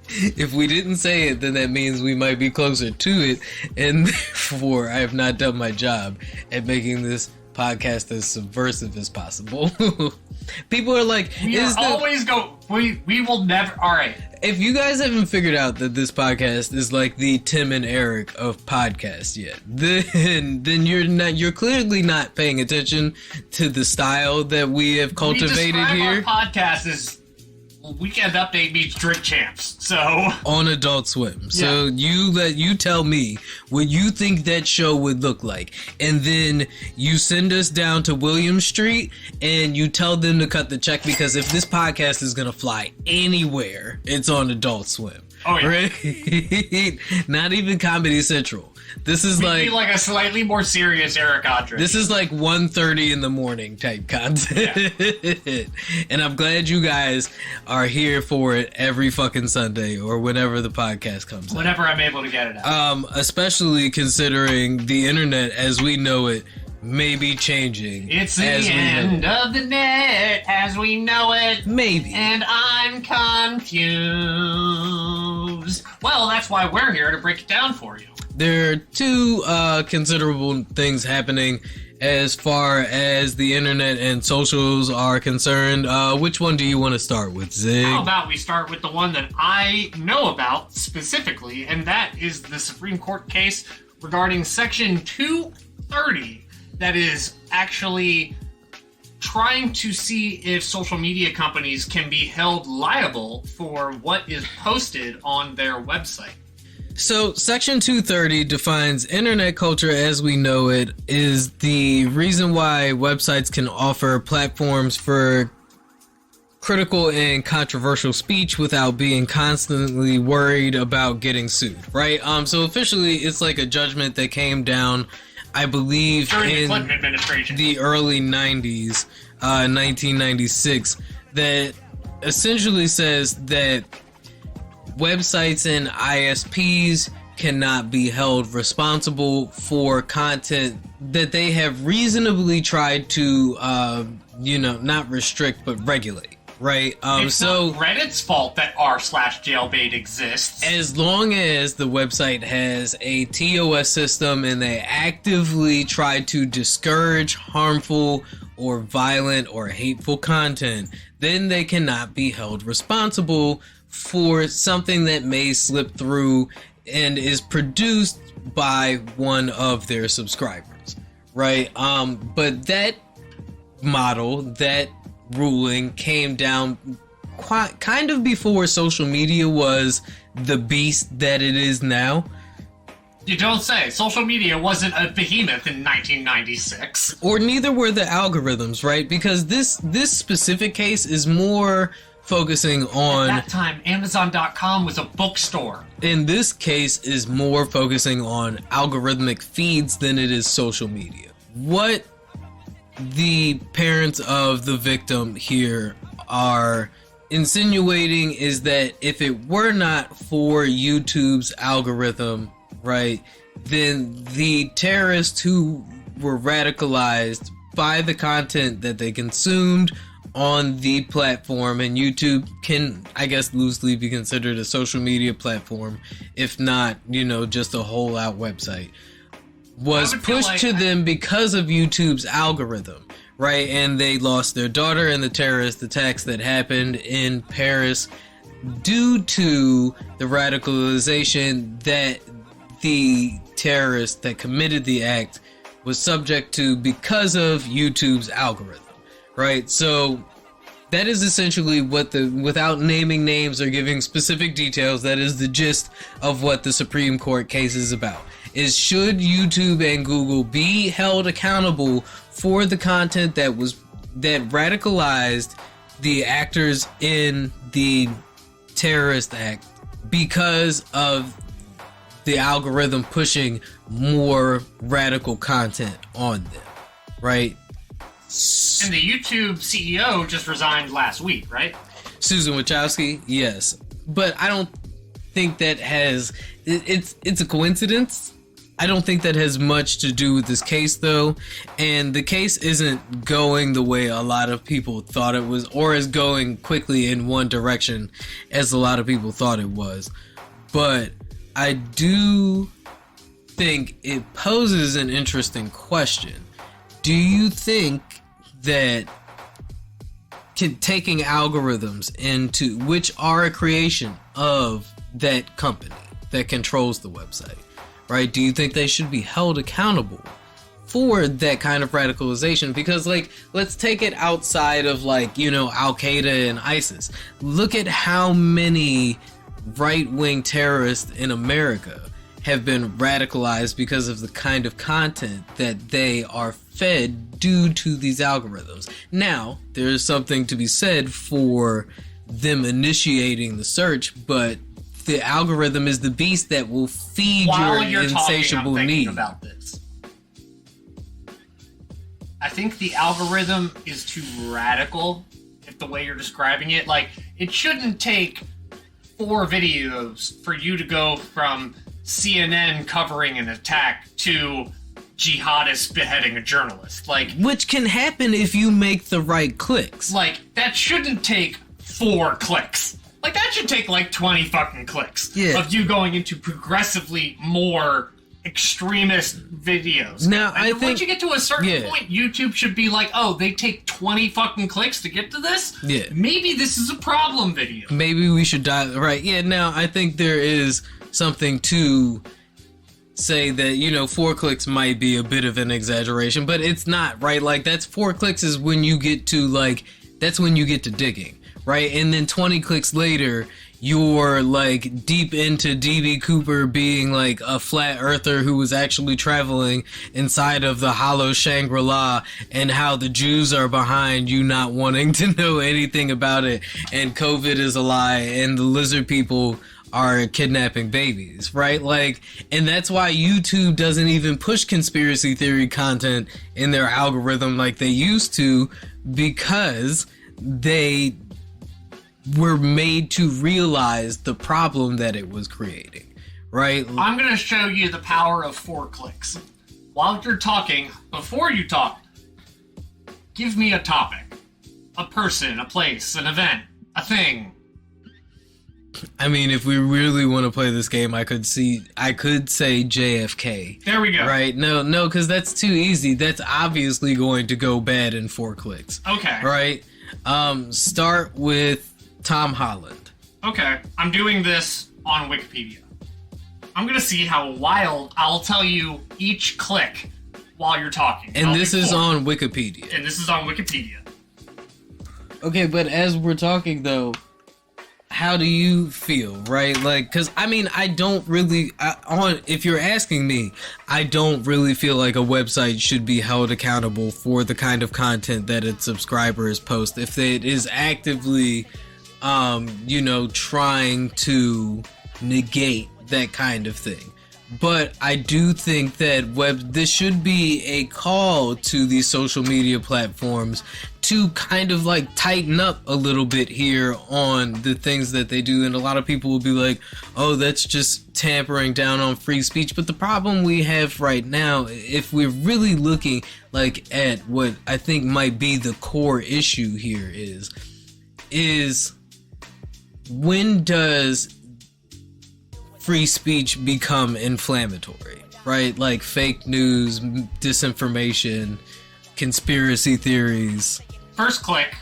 If we didn't say it, then that means we might be closer to it, and therefore I have not done my job at making this podcast as subversive as possible. People are like, we will never. All right. If you guys haven't figured out that this podcast is like the Tim and Eric of podcasts yet, then you're clearly not paying attention to the style that we have cultivated here. Our podcast is Weekend Update meets Drink Champs. So on Adult Swim. So you tell me what you think that show would look like, and then you send us down to William Street and you tell them to cut the check, because if this podcast is gonna fly anywhere, it's on Adult Swim. Oh yeah. Right? Not even Comedy Central. This is We'd be like a slightly more serious Eric Andre. This is like 1:30 in the morning type content. Yeah. And I'm glad you guys are here for it every fucking Sunday or whenever the podcast comes out. Whenever I'm able to get it out. Especially considering the internet as we know it may be changing. It's the end of the net as we know it. Maybe. And I'm confused. Well, that's why we're here, to break it down for you. There are 2 considerable things happening as far as the internet and socials are concerned. Which one do you want to start with, Zig? How about we start with the one that I know about specifically, and that is the Supreme Court case regarding Section 230 that is actually trying to see if social media companies can be held liable for what is posted on their website. So, Section 230 defines internet culture as we know it, is the reason why websites can offer platforms for critical and controversial speech without being constantly worried about getting sued, right? So officially, it's like a judgment that came down, I believe, during the in Clinton administration, the early 90s, 1996, that essentially says that websites and ISPs cannot be held responsible for content that they have reasonably tried to, not restrict, but regulate, right? It's not Reddit's fault that r/jailbait exists. As long as the website has a TOS system and they actively try to discourage harmful or violent or hateful content, then they cannot be held responsible for something that may slip through and is produced by one of their subscribers, right? But that model, that ruling came down kind of before social media was the beast that it is now. You don't say. Social media wasn't a behemoth in 1996. Or neither were the algorithms, right? Because this specific case is more focusing on... At that time, Amazon.com was a bookstore. In this case, is more focusing on algorithmic feeds than it is social media. What the parents of the victim here are insinuating is that if it were not for YouTube's algorithm, right, then the terrorists who were radicalized by the content that they consumed on the platform, and YouTube can, I guess, loosely be considered a social media platform, if not, just a whole out website, was pushed to them because of YouTube's algorithm. Right, and they lost their daughter in the terrorist attacks that happened in Paris due to the radicalization that the terrorist that committed the act was subject to because of YouTube's algorithm. Right, so that is essentially what without naming names or giving specific details, that is the gist of what the Supreme Court case is about. Is should YouTube and Google be held accountable for the content that radicalized the actors in the terrorist act because of the algorithm pushing more radical content on them, right? And the YouTube CEO just resigned last week, right? Susan Wachowski, yes. But I don't think that has... It's a coincidence. I don't think that has much to do with this case, though. And the case isn't going the way a lot of people thought it was, or is going quickly in one direction as a lot of people thought it was. But I do think it poses an interesting question. Do you think that taking algorithms into, which are a creation of that company that controls the website, right? Do you think they should be held accountable for that kind of radicalization? Because, let's take it outside of, Al-Qaeda and ISIS. Look at how many right-wing terrorists in America have been radicalized because of the kind of content that they are fed due to these algorithms. Now, there is something to be said for them initiating the search, but the algorithm is the beast that will feed your insatiable need. About this, I think the algorithm is too radical. If the way you're describing it, it shouldn't take 4 videos for you to go from CNN covering an attack to jihadists beheading a journalist. Which can happen if you make the right clicks. That shouldn't take 4 clicks. That should take 20 fucking clicks of you going into progressively more extremist videos. Now, I think once you get to a certain point, YouTube should be they take 20 fucking clicks to get to this? Yeah. Maybe this is a problem video. Maybe we should die. Right, yeah, now I think there is something to say that, 4 clicks might be a bit of an exaggeration, but it's not, right? That's 4 clicks is when you get to, that's when you get to digging. Right, and then 20 clicks later, you're deep into D.B. Cooper being a flat earther who was actually traveling inside of the hollow Shangri-La, and how the Jews are behind you not wanting to know anything about it, and COVID is a lie, and the lizard people are kidnapping babies, right? And that's why YouTube doesn't even push conspiracy theory content in their algorithm like they used to, because they were made to realize the problem that it was creating, right? I'm going to show you the power of 4 clicks. While you're talking, before you talk, give me a topic. A person, a place, an event, a thing. I mean, if we really want to play this game, I could say JFK. There we go. Right? No, because that's too easy. That's obviously going to go bad in 4 clicks. Okay. Right? Start with Tom Holland. Okay, I'm doing this on Wikipedia. I'm gonna see how wild. I'll tell you each click while you're talking. And this is on Wikipedia. Okay, but as we're talking though, how do you feel, right? Because I don't really, if you're asking me, I don't really feel like a website should be held accountable for the kind of content that its subscribers post if it is actively trying to negate that kind of thing. But I do think that this should be a call to these social media platforms to kind of like tighten up a little bit here on the things that they do. And a lot of people will be like, oh, that's just tampering down on free speech. But the problem we have right now, if we're really looking like at what I think might be the core issue here is when does free speech become inflammatory, right? Like fake news, disinformation, conspiracy theories. First click.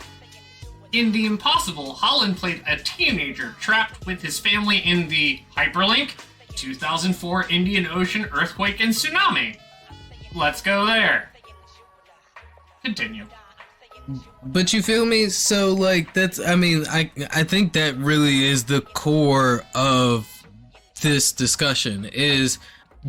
In The Impossible, Holland played a teenager trapped with his family in the hyperlink 2004 Indian Ocean earthquake and tsunami. Let's go there. Continue. But you feel me? So like I think that really is the core of this discussion is,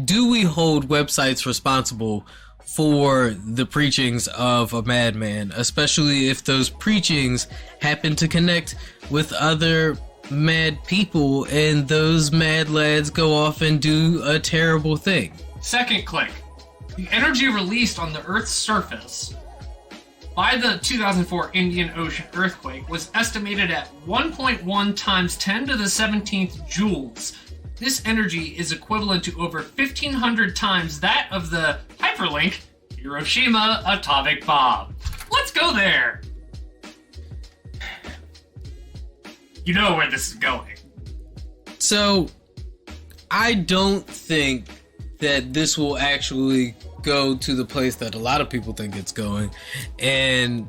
do we hold websites responsible for the preachings of a madman, especially if those preachings happen to connect with other mad people and those mad lads go off and do a terrible thing? Second click. The energy released on the Earth's surface by the 2004 Indian Ocean earthquake was estimated at 1.1 times 10 to the 17th joules. This energy is equivalent to over 1,500 times that of the hyperlink Hiroshima atomic bomb. Let's go there. You know where this is going. So, I don't think that this will actually go to the place that a lot of people think it's going, and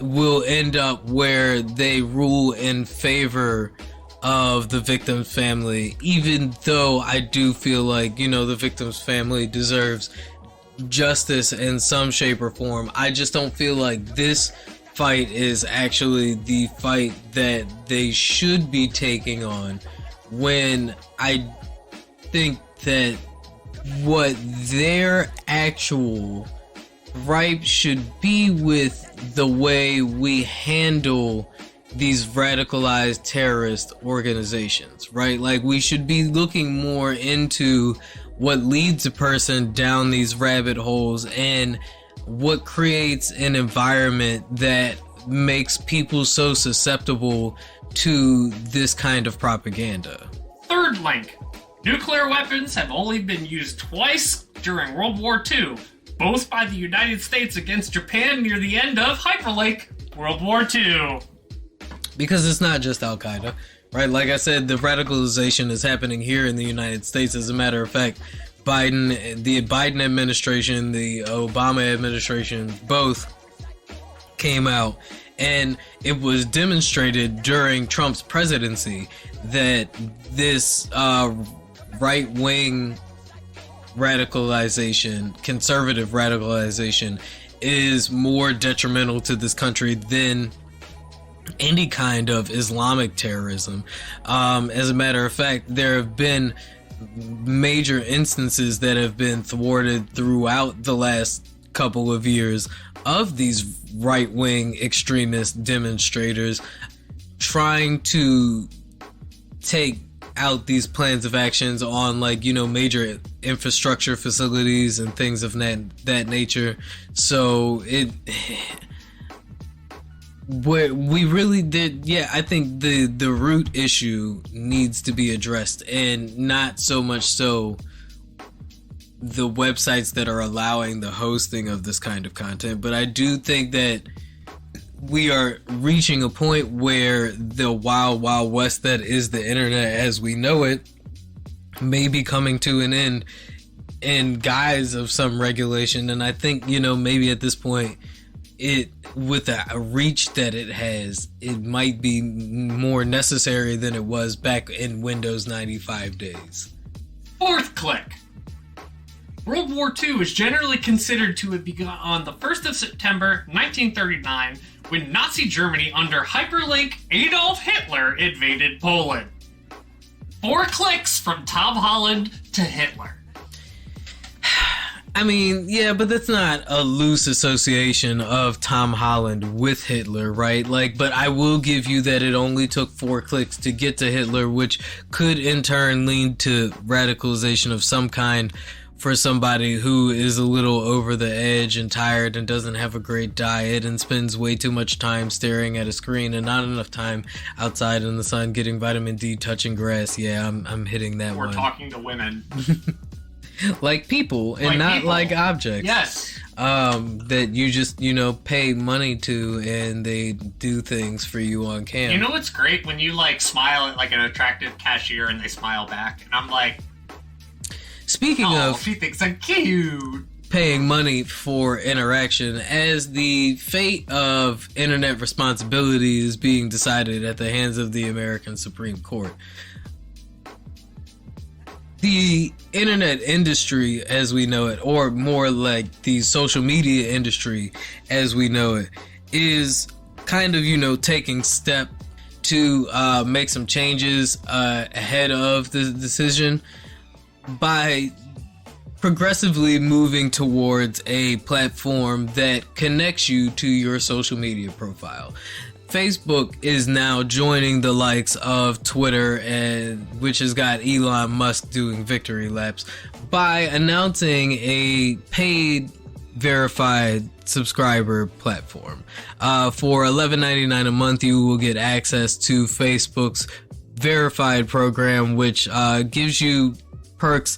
will end up where they rule in favor of the victim's family, even though I do feel like, the victim's family deserves justice in some shape or form. I just don't feel like this fight is actually the fight that they should be taking on, when I think that what their actual gripe should be with the way we handle these radicalized terrorist organizations, right? Like, we should be looking more into what leads a person down these rabbit holes and what creates an environment that makes people so susceptible to this kind of propaganda. Third link. Nuclear weapons have only been used twice during World War II, both by the United States against Japan near the end of hyperlink World War II. Because it's not just Al-Qaeda, right? Like I said, the radicalization is happening here in the United States. As a matter of fact, the Biden administration, the Obama administration, both came out, and it was demonstrated during Trump's presidency that this right-wing radicalization, conservative radicalization, is more detrimental to this country than any kind of Islamic terrorism. As a matter of fact, there have been major instances that have been thwarted throughout the last couple of years of these right-wing extremist demonstrators trying to take out these plans of actions on, like, major infrastructure facilities and things of that nature. So what we really did, I think the root issue needs to be addressed, and not so much so the websites that are allowing the hosting of this kind of content. But I do think that we are reaching a point where the wild, wild west that is the internet as we know it may be coming to an end in guise of some regulation. And I think, maybe at this point, with the reach that it has, it might be more necessary than it was back in Windows 95 days. Fourth click. World War II is generally considered to have begun on the 1st of September 1939, when Nazi Germany under hyperlink Adolf Hitler invaded Poland. 4 clicks from Tom Holland to Hitler. I mean, yeah, but that's not a loose association of Tom Holland with Hitler, right? Like, but I will give you that it only took 4 clicks to get to Hitler, which could in turn lead to radicalization of some kind for somebody who is a little over the edge and tired and doesn't have a great diet and spends way too much time staring at a screen and not enough time outside in the sun getting vitamin D, touching grass. Yeah, I'm hitting that one. We're talking to women. Like people and like not people. like objects. Yes. That you just, pay money to and they do things for you on cam. You know what's great? When you, like, smile at, like, an attractive cashier and they smile back. And I'm like... Speaking of... she thinks I'm cute. Paying money for interaction, as the fate of internet responsibility is being decided at the hands of the American Supreme Court. The internet industry as we know it, or more like the social media industry as we know it, is kind of, taking step to make some changes ahead of the decision by progressively moving towards a platform that connects you to your social media profile. Facebook is now joining the likes of Twitter, which has got Elon Musk doing victory laps, by announcing a paid verified subscriber platform. For $11.99 a month, you will get access to Facebook's verified program, which gives you perks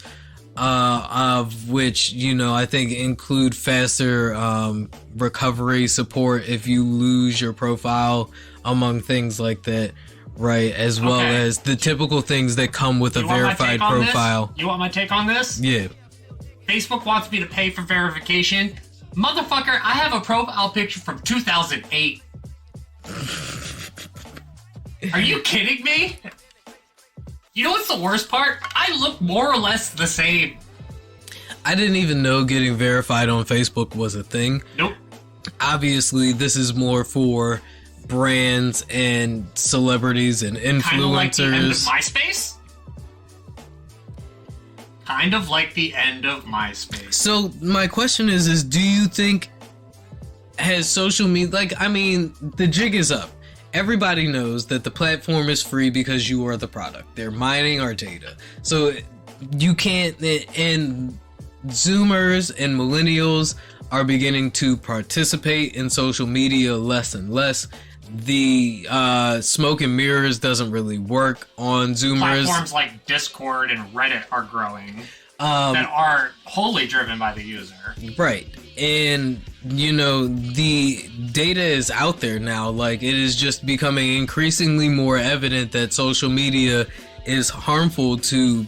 of which, I think include faster recovery support if you lose your profile, among things like that, right? As well as the typical things that come with a verified profile. You want my take on this? Yeah. Facebook wants me to pay for verification. Motherfucker, I have a profile picture from 2008. Are you kidding me? You know what's the worst part? I look more or less the same. I didn't even know getting verified on Facebook was a thing. Nope. Obviously, this is more for brands and celebrities and influencers. Kind of like the end of MySpace? Kind of like the end of MySpace. So, my question is do you think has social media... the jig is up. Everybody knows that the platform is free because you are the product. They're mining our data. So you can't, and Zoomers and millennials are beginning to participate in social media less and less. The smoke and mirrors doesn't really work on Zoomers. Platforms like Discord and Reddit are growing that are wholly driven by the user. Right. And, the data is out there now. Like, it is just becoming increasingly more evident that social media is harmful to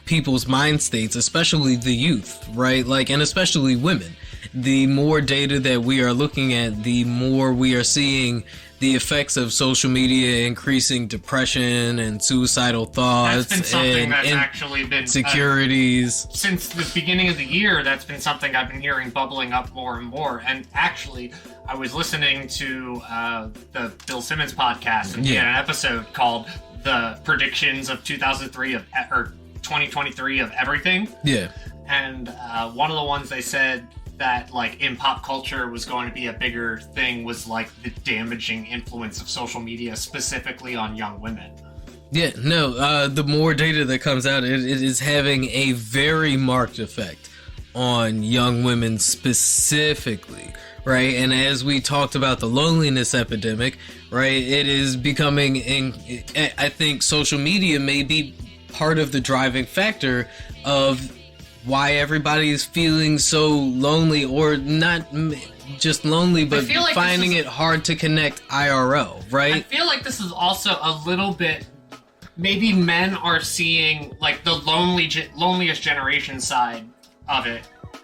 people's mind states, especially the youth, right? Like, and especially women. The more data that we are looking at, the more we are seeing the effects of social media increasing depression and suicidal thoughts. That's been something that's actually been insecurities. Since the beginning of the year, that's been something I've been hearing bubbling up more and more. And actually, I was listening to the Bill Simmons podcast, and he had an episode called "The Predictions of 2023 of Everything." Yeah, and one of the ones they said that, like, in pop culture was going to be a bigger thing was, like, the damaging influence of social media, specifically on young women. Yeah, no, the more data that comes out, it is having a very marked effect on young women specifically, right? And as we talked about the loneliness epidemic, right, it is becoming, I think social media may be part of the driving factor of why everybody is feeling so lonely, or not just lonely, but like finding it hard to connect IRL, right? I feel like this is also a little bit, maybe men are seeing, like, the loneliest generation side of it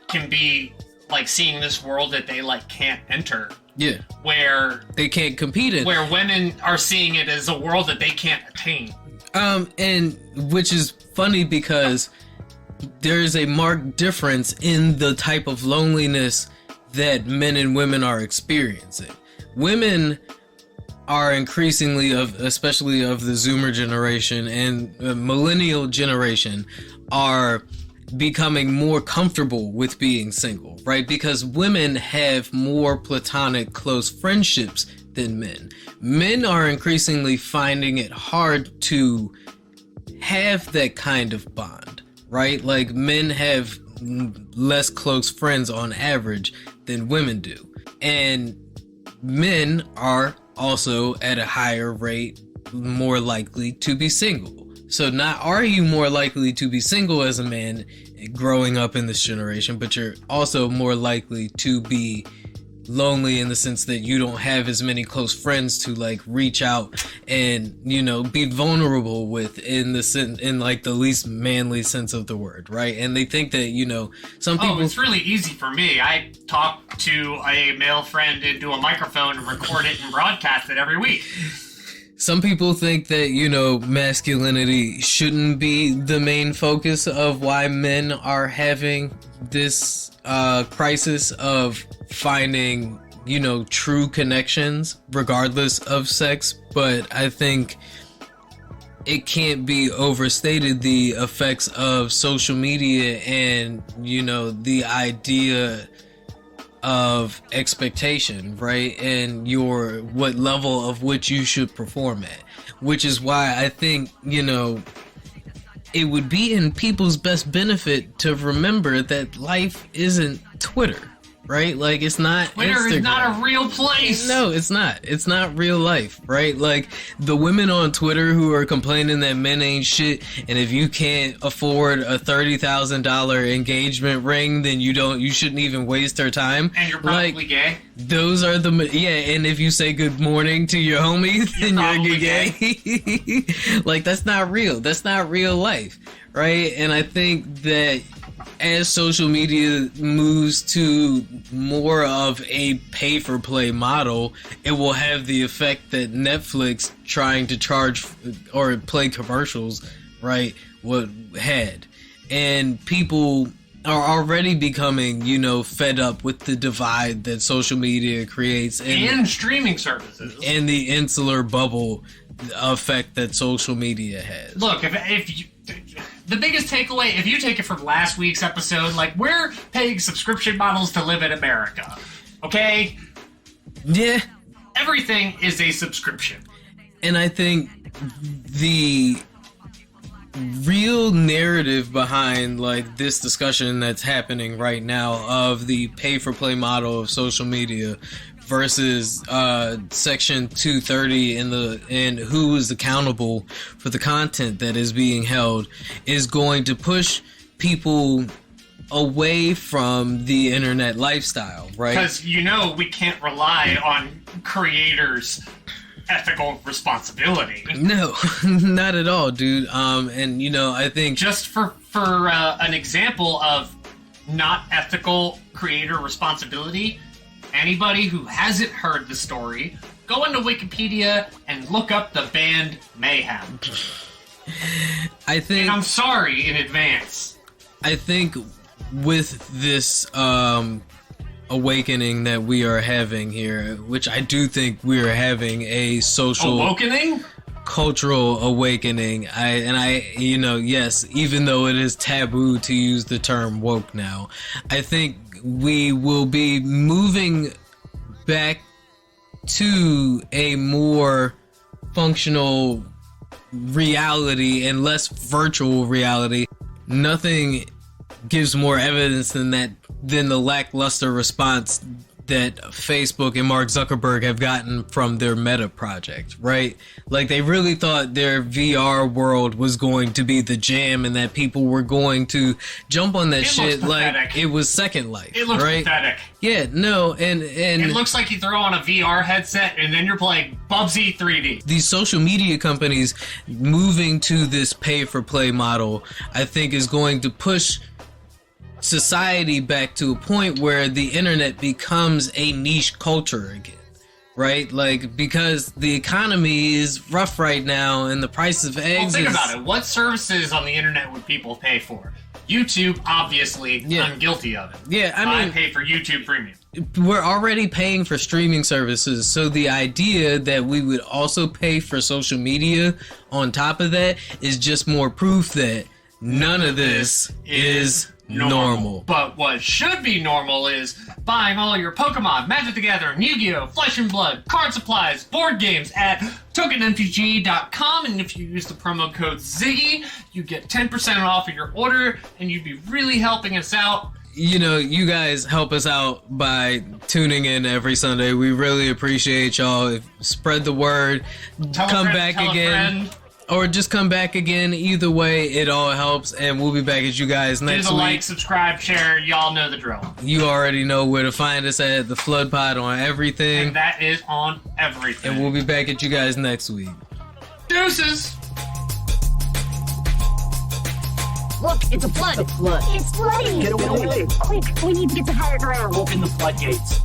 can be, like, seeing this world that they, like, can't enter. Yeah. Where they can't compete in. Where women are seeing it as a world that they can't attain. And which is funny because there is a marked difference in the type of loneliness that men and women are experiencing. Women are increasingly, especially of the Zoomer generation and millennial generation, are becoming more comfortable with being single, right? Because women have more platonic close friendships than men. Men are increasingly finding it hard to have that kind of bond, right? Like, men have less close friends on average than women do. And men are also at a higher rate more likely to be single. So not are you more likely to be single as a man growing up in this generation, but you're also more likely to be lonely in the sense that you don't have as many close friends to like reach out and, you know, be vulnerable with in like the least manly sense of the word, right? And they think that, you know, some people... Oh, it's really easy for me. I talk to a male friend into a microphone and record it and broadcast it every week. Some people think that, you know, masculinity shouldn't be the main focus of why men are having this crisis of finding, you know, true connections regardless of sex. But I think it can't be overstated the effects of social media and, you know, the idea of expectation, right? And what level of which you should perform at, which is why I think, you know, it would be in people's best benefit to remember that life isn't Twitter, right? Like, it's not Twitter Instagram. is not a real place. No, it's not. It's not real life, right? Like, the women on Twitter who are complaining that men ain't shit, and if you can't afford a $30,000 engagement ring, then you shouldn't even waste her time. And you're probably gay. Those are and if you say good morning to your homie, then you're gay. Like, that's not real. That's not real life, right? And I think that as social media moves to more of a pay-for-play model, it will have the effect that Netflix trying to charge or play commercials, right, had. And people are already becoming, you know, fed up with the divide that social media creates. And streaming services. And the insular bubble effect that social media has. Look, if you... The biggest takeaway, if you take it from last week's episode, like, we're paying subscription models to live in America. Okay? Yeah. Everything is a subscription. And I think the real narrative behind, like, this discussion that's happening right now of the pay-for-play model of social media versus Section 230 and who is accountable for the content that is being held is going to push people away from the internet lifestyle, right? Because, you know, we can't rely on creators' ethical responsibility. No, not at all, dude. And, you know, I think... Just for an example of not ethical creator responsibility... Anybody who hasn't heard the story, go into Wikipedia and look up the band Mayhem. I think... And I'm sorry in advance. I think with this awakening that we are having here, which I do think we are having a social... Awakening? Cultural awakening. You know, yes, even though it is taboo to use the term woke now, I think we will be moving back to a more functional reality and less virtual reality. Nothing gives more evidence than the lackluster response that Facebook and Mark Zuckerberg have gotten from their Meta project, right? Like, they really thought their VR world was going to be the jam and that people were going to jump on that shit like it was Second Life. It looks right? pathetic. Yeah, no, and it looks like you throw on a VR headset and then you're playing Bubsy 3D. These social media companies moving to this pay-for-play model, I think, is going to push society back to a point where the internet becomes a niche culture again, right? Like, because the economy is rough right now and the price of eggs think about it. What services on the internet would people pay for? YouTube, obviously. Yeah. I'm guilty of it. Yeah, I pay for YouTube Premium. We're already paying for streaming services, so the idea that we would also pay for social media on top of that is just more proof that none of this is normal. But what should be normal is buying all your Pokemon, Magic the Gathering, Yu-Gi-Oh!, Flesh and Blood, card supplies, board games at tokenmtg.com, and if you use the promo code Ziggy, you get 10% off of your order, and you'd be really helping us out. You know, you guys help us out by tuning in every Sunday. We really appreciate y'all. Spread the word. Come back again. Or just come back again. Either way, it all helps. And we'll be back at you guys next week. Do the like, subscribe, share. Y'all know the drill. You already know where to find us at the Flood Pod on everything. And that is on everything. And we'll be back at you guys next week. Deuces! Look, it's a flood. The flood. It's flooding. Get away. Quick, we need to get to higher ground. Open the floodgates.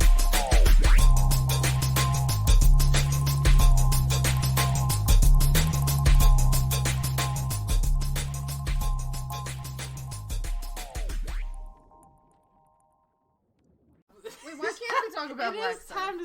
Wait, why can't we talk about black stuff?